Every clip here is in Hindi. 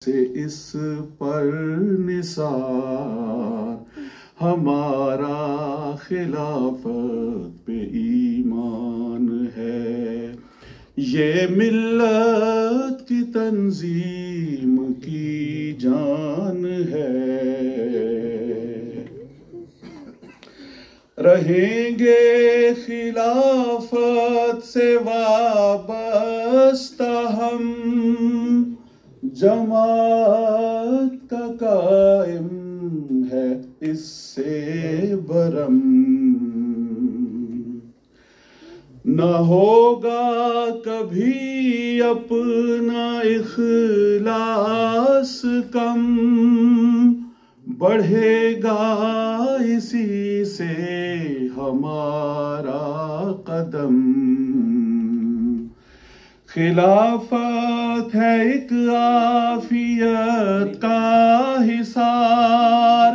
से इस पर निसार हमारा खिलाफत पे ईमान है। ये मिल्लत की तंजीम की जान है। रहेंगे खिलाफत से वाबस्ता हम, जमात का कायम है इससे बरम। न होगा कभी अपना इखलास कम, बढ़ेगा इसी से हमारा कदम। खिलाफत है एक आफियत का हिसार,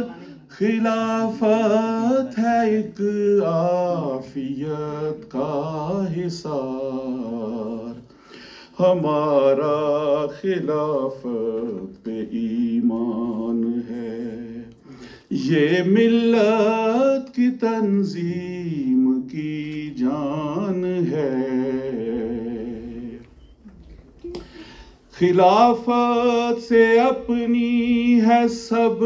खिलाफत है एक आफियत का हिसार। हमारा खिलाफत पे ईमान है। ये मिल्लत की तंजीम की जान है। खिलाफत से अपनी है सब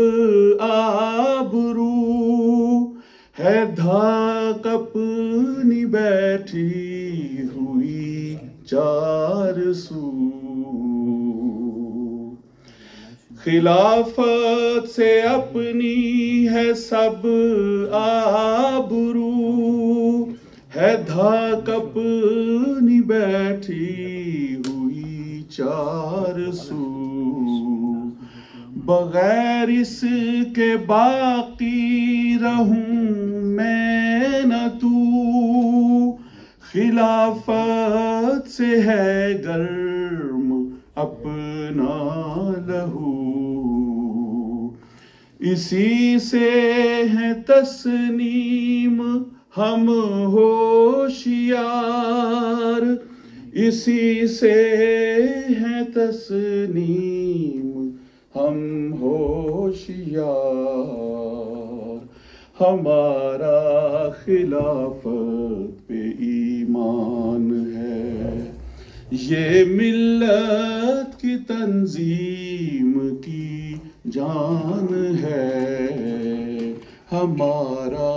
आबरू, है धाक अपनी बैठी हुई चार सू। खिलाफत से अपनी है सब आबरू, है धाक अपनी बैठी हुई चार सू। बगैर इसके बाकी रहूं मैं न तू, खिलाफत से है गर्म अपना लहू। इसी से है तस्नीम हम होशियार, इसी से है तस्नीम हम होशियार। हमारा खिलाफत पे ईमान है। ये मिल्लत की तंजीम की जान है। हमारा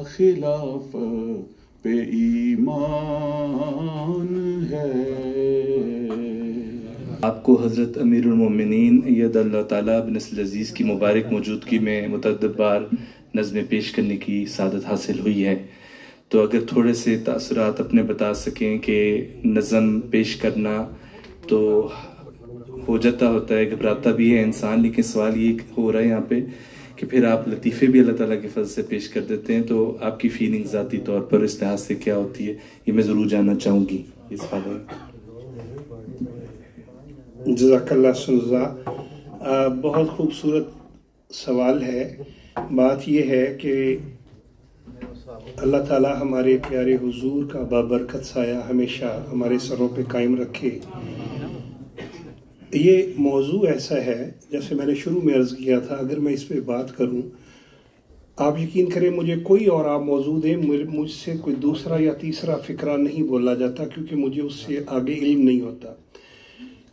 खिलाफत पे ईमान है। आपको हज़रत अमीरुल मोमिनीन अय्यदल्लाहु ताला बिनस्ल अज़ीज़ की मुबारक मौजूदगी में मुतअद्दिद बार नज़्में पेश करने की सादत हासिल हुई है। तो अगर थोड़े से तासुरात अपने बता सकें कि नज़म पेश करना तो हो जाता होता है, घबराता भी है इंसान, लेकिन सवाल ये हो रहा है यहाँ पे कि फिर आप लतीफ़े भी अल्लाह ताला के फज़ल से पेश कर देते हैं, तो आपकी फीलिंग ज़ाती तौर पर इस लिहाज से क्या होती है, ये मैं ज़रूर जानना चाहूँगी इस बारे में। जज़ाकल्लाह सुज़ा, बहुत खूबसूरत सवाल है। बात यह है कि अल्लाह ताला हमारे प्यारे हुजूर का बाबरकत साया हमेशा हमारे सरों पे कायम रखे। ये मौजू ऐसा है, जैसे मैंने शुरू में अर्ज़ किया था, अगर मैं इस पे बात करूं, आप यकीन करें मुझे कोई और आप मौजूद है, मुझसे कोई दूसरा या तीसरा फ़िक्रा नहीं बोला जाता, क्योंकि मुझे उससे आगे इल्म नहीं होता।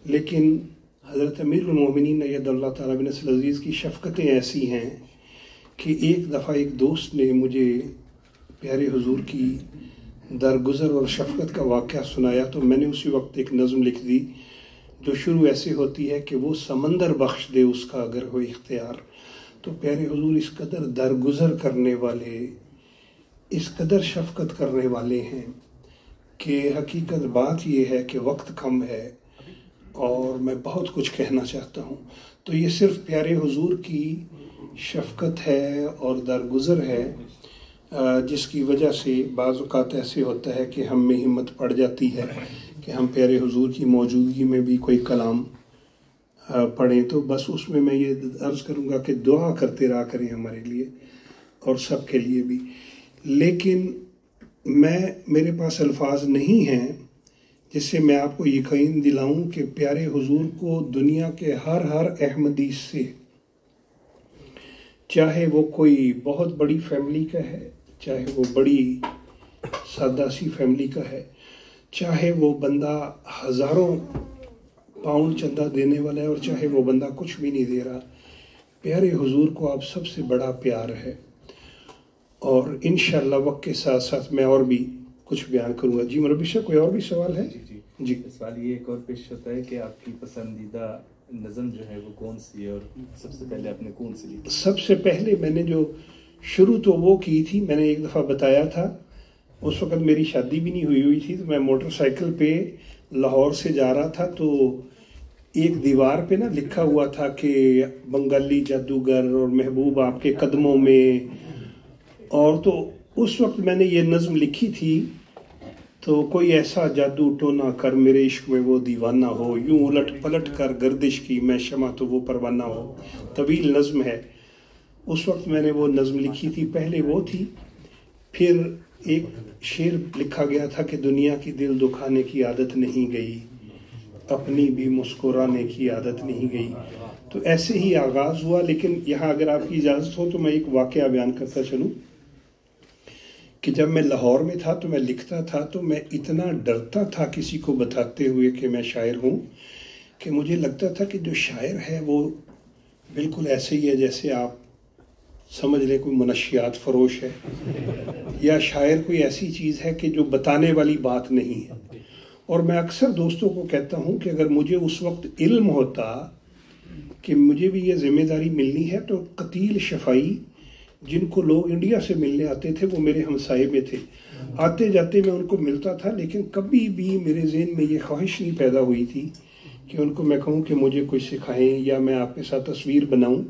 लेकिन हज़रत अमीरुल मोमिनीन अय्यदल्लाहु ताला बिनस्ल अज़ीज़ की शफ़क़तें ऐसी हैं कि एक दफ़ा एक दोस्त ने मुझे प्यारे हुजूर की दरगुज़र और शफ़क़त का वाक़या सुनाया, तो मैंने उसी वक्त एक नज़म लिख दी जो शुरू ऐसे होती है कि वो समंदर बख्श दे उसका अगर हो इख्तियार। तो प्यारे हुजूर इस कदर दरगुज़र करने वाले, इस कदर शफ़क़त करने वाले हैं कि हकीकत बात ये है कि वक्त कम है और मैं बहुत कुछ कहना चाहता हूँ। तो ये सिर्फ़ प्यारे हुजूर की शफ़क़त है और दरगुज़र है, जिसकी वजह से बाज़ औक़ात ऐसे होता है कि हम में हिम्मत पड़ जाती है कि हम प्यारे हुजूर की मौजूदगी में भी कोई कलाम पढ़ें। तो बस उसमें मैं ये अर्ज़ करूँगा कि दुआ करते रहा करें हमारे लिए और सब के लिए भी। लेकिन मेरे पास अल्फाज नहीं हैं जिससे मैं आपको यकीन दिलाऊं कि प्यारे हुजूर को दुनिया के हर अहमदी से, चाहे वो कोई बहुत बड़ी फैमिली का है, चाहे वो बड़ी सादा सी फैमिली का है, चाहे वो बंदा हज़ारों पाउंड चंदा देने वाला है और चाहे वो बंदा कुछ भी नहीं दे रहा, प्यारे हुजूर को आप सबसे बड़ा प्यार है। और इंशाअल्लाह वक्त के साथ साथ मैं और भी कुछ बयान करूँगा। जी मुरब्बी साहब, कोई और भी सवाल है? जी सवाल ये एक और पेश होता है कि आपकी पसंदीदा नज़म जो है वो कौन सी है और सबसे पहले आपने कौन सी लिखी? सबसे पहले मैंने जो शुरू तो वो की थी, मैंने एक दफ़ा बताया था, उस वक़्त मेरी शादी भी नहीं हुई थी, तो मैं मोटरसाइकिल पे लाहौर से जा रहा था, तो एक दीवार पे ना लिखा हुआ था कि बंगाली जादूगर और महबूब आपके कदमों में, और तो उस वक्त मैंने ये नज़म लिखी थी, तो कोई ऐसा जादू टोना कर मेरे इश्क में वो दीवाना हो, यूं उलट पलट कर गर्दिश की मैं शमा तो वो परवाना हो। तवील नज़म है। उस वक्त मैंने वो नज़म लिखी थी, पहले वो थी, फिर एक शेर लिखा गया था कि दुनिया की दिल दुखाने की आदत नहीं गई, अपनी भी मुस्कुराने की आदत नहीं गई। तो ऐसे ही आगाज़ हुआ। लेकिन यहाँ अगर आपकी इजाज़त हो तो मैं एक वाक़या बयान करता चलूँ कि जब मैं लाहौर में था तो मैं लिखता था, तो मैं इतना डरता था किसी को बताते हुए कि मैं शायर हूँ, कि मुझे लगता था कि जो शायर है वो बिल्कुल ऐसे ही है जैसे आप समझ लें कोई मनशियात फरोश है, या शायर कोई ऐसी चीज़ है कि जो बताने वाली बात नहीं है। और मैं अक्सर दोस्तों को कहता हूँ कि अगर मुझे उस वक्त इल्म होता कि मुझे भी ये जिम्मेदारी मिलनी है, तो कतील शफाई जिनको लोग इंडिया से मिलने आते थे वो मेरे हमसाये में थे, आते जाते मैं उनको मिलता था, लेकिन कभी भी मेरे ज़हन में ये ख्वाहिश नहीं पैदा हुई थी कि उनको मैं कहूँ कि मुझे कुछ सिखाएं या मैं आपके साथ तस्वीर बनाऊं।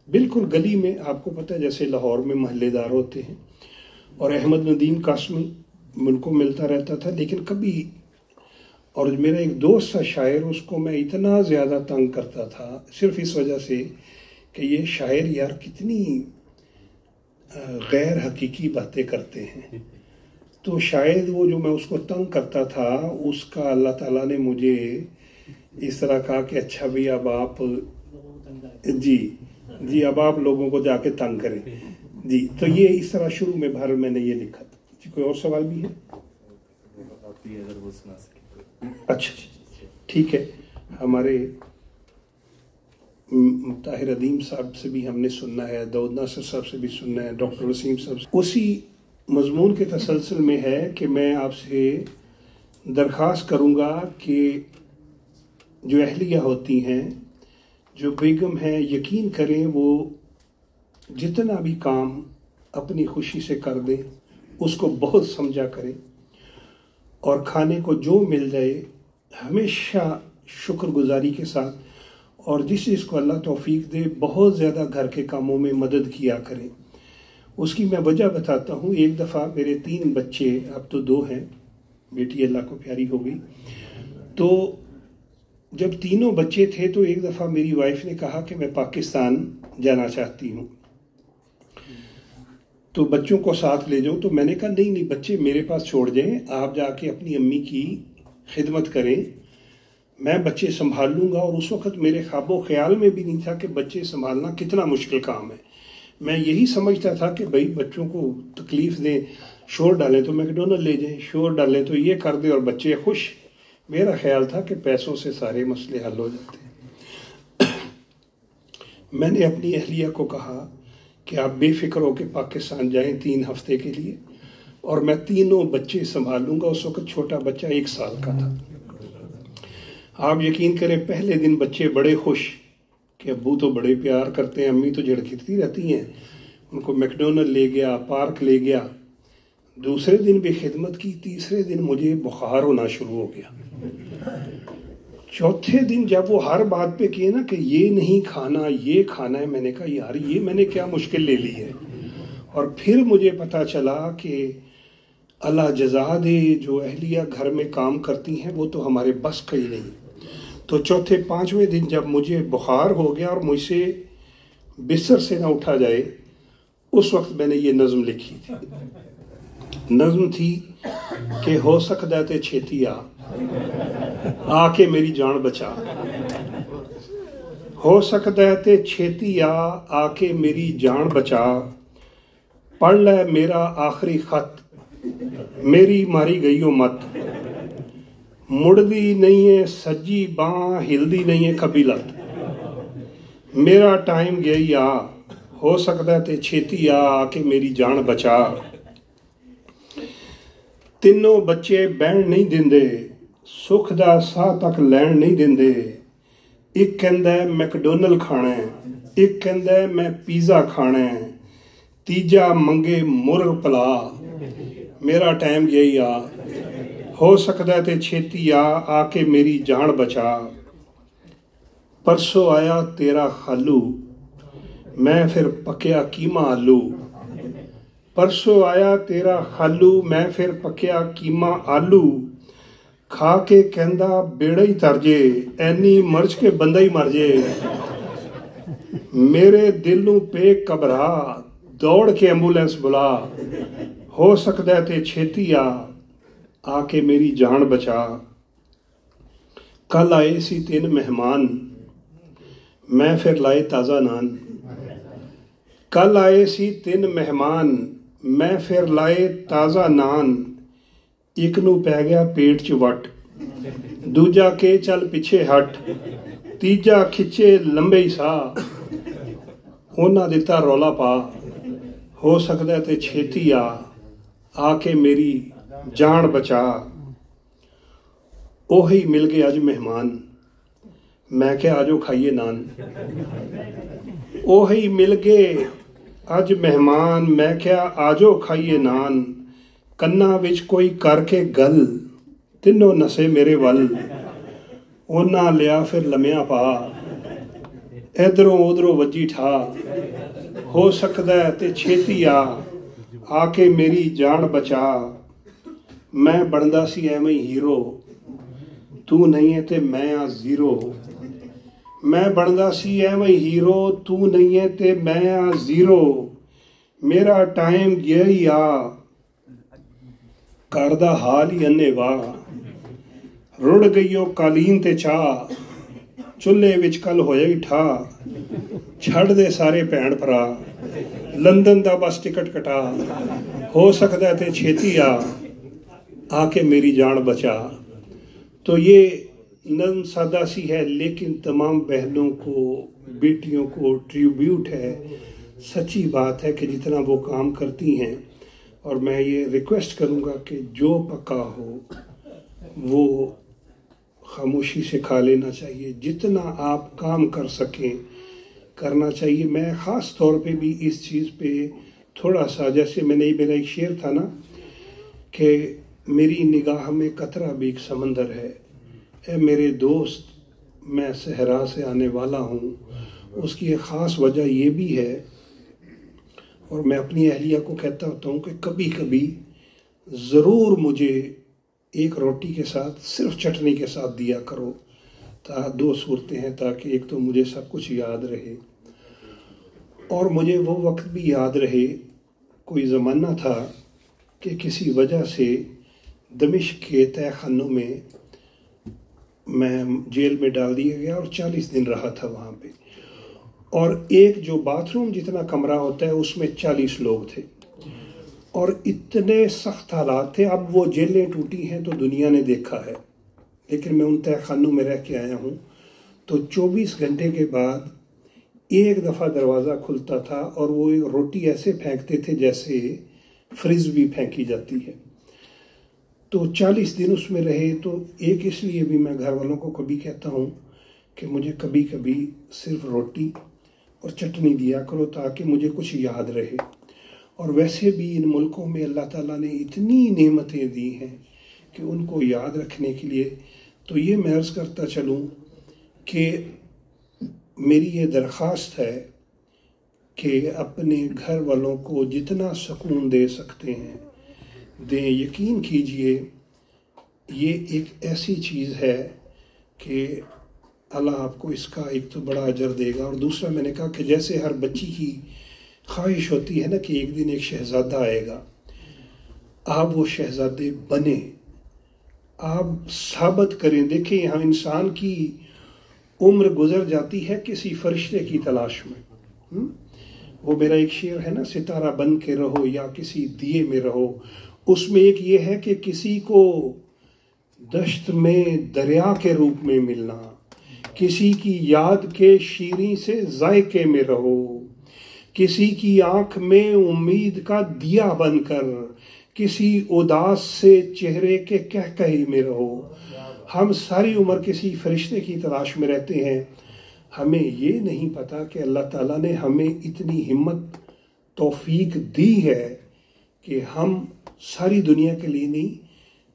बिल्कुल गली में, आपको पता है जैसे लाहौर में महल्लेदार होते हैं, और अहमद नदीम कासमी उनको मिलता रहता था, लेकिन कभी, और मेरा एक दोस्त था शायर, उसको मैं इतना ज़्यादा तंग करता था सिर्फ इस वजह से कि ये शायर यार कितनी गैर हकीकी बातें करते हैं। तो शायद वो जो मैं उसको तंग करता था, उसका अल्लाह ताला ने मुझे इस तरह कहा कि अच्छा भी अब आप जी अब आप लोगों को जाके तंग करें जी। तो ये इस तरह शुरू में भारत मैंने ये लिखा था जी। कोई और सवाल भी है? अगर वो सुना सके। अच्छा ठीक है। हमारे ताहिर अदीम साहब से भी हमने सुनना है, दाऊद नासिर साहब से भी सुनना है, डॉक्टर वसीम साहब से। उसी मजमून के तसलसल में है कि मैं आपसे दरख्वास्त करूँगा कि जो अहलिया होती हैं, जो बेगम हैं, यकीन करें वो जितना भी काम अपनी खुशी से कर दें, उसको बहुत समझा करें, और खाने को जो मिल जाए हमेशा शुक्रगुजारी के साथ, और जिस चीज़ को अल्लाह तौफीक दे बहुत ज़्यादा घर के कामों में मदद किया करें। उसकी मैं वजह बताता हूँ। एक दफ़ा मेरे 3 बच्चे, अब तो 2 हैं, बेटी अल्लाह को प्यारी हो गई, तो जब तीनों बच्चे थे तो एक दफ़ा मेरी वाइफ ने कहा कि मैं पाकिस्तान जाना चाहती हूँ, तो बच्चों को साथ ले जाऊँ। तो मैंने कहा नहीं बच्चे मेरे पास छोड़ जाएं, आप जाके अपनी अम्मी की खिदमत करें, मैं बच्चे संभाल लूँगा। और उस वक़्त मेरे ख्वाबो ख्याल में भी नहीं था कि बच्चे संभालना कितना मुश्किल काम है। मैं यही समझता था कि भाई बच्चों को तकलीफ़ दें, शोर डालें तो मैकडोनल्ड ले जाएं, शोर डालें तो ये कर दें और बच्चे खुश। मेरा ख्याल था कि पैसों से सारे मसले हल हो जाते हैं। मैंने अपनी अहलिया को कहा कि आप बेफिक्र होकर पाकिस्तान जाएं 3 हफ्ते के लिए, और मैं तीनों बच्चे संभाल लूँगा। उस वक़्त छोटा बच्चा 1 साल का था। आप यकीन करें पहले दिन बच्चे बड़े खुश कि अब्बू तो बड़े प्यार करते हैं, अम्मी तो झड़कती रहती हैं। उनको मैकडोनल्ड ले गया, पार्क ले गया। दूसरे दिन भी खिदमत की, तीसरे दिन मुझे बुखार होना शुरू हो गया। चौथे दिन जब वो हर बात पे किए ना कि ये नहीं खाना, ये खाना है, मैंने कहा यार ये मैंने क्या मुश्किल ले ली है। और फिर मुझे पता चला कि अल्लाह जज़ा दे, जो अहलिया घर में काम करती हैं वो तो हमारे बस का ही नहीं। तो चौथे 5वें दिन जब मुझे बुखार हो गया और मुझसे बिस्तर से ना उठा जाए, उस वक्त मैंने ये नज़म लिखी थी नज़म थी कि हो सकदा ते छेती आके मेरी जान बचा, हो सकदा है ते छेती आके मेरी जान बचा, पढ़ ले मेरा आखिरी खत, मेरी मारी गई हो मत, मुड़दी नहीं है सज्जी बां, हिलदी नहीं है खब्बी लत, मेरा टाइम गया हो सकदा ते छेती आके मेरी जान बचा। तिन्नों बच्चे बहन नहीं दिंदे, सुख दा साह तक लैन नहीं दिंदे, एक कहंदा है मैकडोनल खाना है, एक कहंदा है मैं पिज़्ज़ा खाना है, तीजा मंगे मुर्ग पला, मेरा टाइम यही हो सकदा ते छेती आके मेरी जान बचा। परसों आया तेरा खालू, मैं फिर पकिया कीमा आलू, परसों आया तेरा खालू, मैं फिर पकिया कीमा आलू, खा के कहंदा बेड़ा ही तरजे, ऐनी मर्च के बंदा ही मर जे, मेरे दिल नू पे घबरा, दौड़ के एंबूलेंस बुला, हो सकदा ते छेती आके मेरी जान बचा। कल आए सी 3 मेहमान, मैं फिर लाए ताज़ा नान, कल आए सी 3 मेहमान, मैं फिर लाए ताज़ा नान, एक नू पै गया पेट च वट, दूजा के चल पिछे हट, तीजा खिचे लंबे ही साह, उन्हां दिता रौला पा, हो सकदा ते छेती आके मेरी जान बचा। ओही मिल गए अज मेहमान, मैं क्या आजो खाइए नान, ओही मिल गए अज मेहमान, मैं क्या आजो खाइए नान, कन्ना विच कोई करके गल, तिन्नों नसे मेरे वल, उन्ना लिया फिर लम्या पा, इधरों उधरों वजी ठा, हो सकदा है ते छेती आके मेरी जान बचा। मैं बनदा सी एवें हीरो, तू नहीं है ते मैं आ जीरो, मैं बनदा सी एवें हीरो, तू नहीं है ते मैं आ जीरो, मेरा टाइम गया ही घर दा हाल ही अन्ने वाह, रुड़ गईओ कालीन ते चाह, चुल्हे विच कल होया ही ठा, छड़ दे सारे भैन भरा, लंदन दा बस टिकट कटा, हो सकदा ते छेती आके मेरी जान बचा। तो ये नज़्म सादा सी है, लेकिन तमाम बहनों को, बेटियों को ट्रिब्यूट है। सच्ची बात है कि जितना वो काम करती हैं, और मैं ये रिक्वेस्ट करूँगा कि जो पका हो वो खामोशी से खा लेना चाहिए, जितना आप काम कर सकें करना चाहिए। मैं ख़ास तौर पे भी इस चीज़ पे थोड़ा सा, जैसे मेरा एक शेर था ना कि मेरी निगाह में कतरा भी एक समंदर है, ए मेरे दोस्त मैं सहरा से आने वाला हूँ। उसकी एक ख़ास वजह ये भी है, और मैं अपनी अहलिया को कहता होता हूँ कि कभी कभी ज़रूर मुझे एक रोटी के साथ सिर्फ चटनी के साथ दिया करो, 2 सूरतें हैं, ताकि एक तो मुझे सब कुछ याद रहे और मुझे वो वक्त भी याद रहे। कोई ज़माना था कि किसी वजह से दमिश्क के तहखानों में मैं जेल में डाल दिया गया और 40 दिन रहा था वहाँ पे, और एक जो बाथरूम जितना कमरा होता है उसमें 40 लोग थे और इतने सख्त हालात थे। अब वो जेलें टूटी हैं तो दुनिया ने देखा है, लेकिन मैं उन तहखानों में रह के आया हूँ। तो 24 घंटे के बाद एक दफ़ा दरवाज़ा खुलता था और वो एक रोटी ऐसे फेंकते थे जैसे फ्रिज भी फेंकी जाती है। तो 40 दिन उसमें रहे। तो एक इसलिए भी मैं घर वालों को कभी कहता हूँ कि मुझे कभी कभी सिर्फ रोटी और चटनी दिया करो ताकि मुझे कुछ याद रहे। और वैसे भी इन मुल्कों में अल्लाह ताला ने इतनी नेमतें दी हैं कि उनको याद रखने के लिए, तो ये मैं अर्ज़ करता चलूँ कि मेरी ये दरख्वास्त है कि अपने घर वालों को जितना सुकून दे सकते हैं दें। यकीन कीजिए ये एक ऐसी चीज़ है कि अल्लाह आपको इसका एक तो बड़ा अजर देगा। और दूसरा मैंने कहा कि जैसे हर बच्ची की ख्वाहिश होती है ना कि एक दिन एक शहज़ादा आएगा, आप वो शहजादे बने, आप साबित करें। देखिए यहाँ इंसान की उम्र गुजर जाती है किसी फरिश्ते की तलाश में। वो मेरा एक शेर है ना, सितारा बन के रहो या किसी दिए में रहो। उसमें एक ये है कि किसी को दश्त में दरिया के रूप में मिलना, किसी की याद के शीरीं से जायके में रहो, किसी की आंख में उम्मीद का दिया बनकर, किसी उदास से चेहरे के कहकहे में रहो। हम सारी उम्र किसी फरिश्ते की तलाश में रहते हैं। हमें ये नहीं पता कि अल्लाह ताला ने हमें इतनी हिम्मत तौफीक दी है कि हम सारी दुनिया के लिए नहीं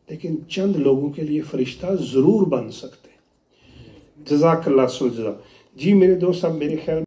लेकिन चंद लोगों के लिए फरिश्ता ज़रूर बन सकते हैं। जज़ाकल्लाह सुल जज़ा। जी मेरे दोस्त, अब मेरे ख्याल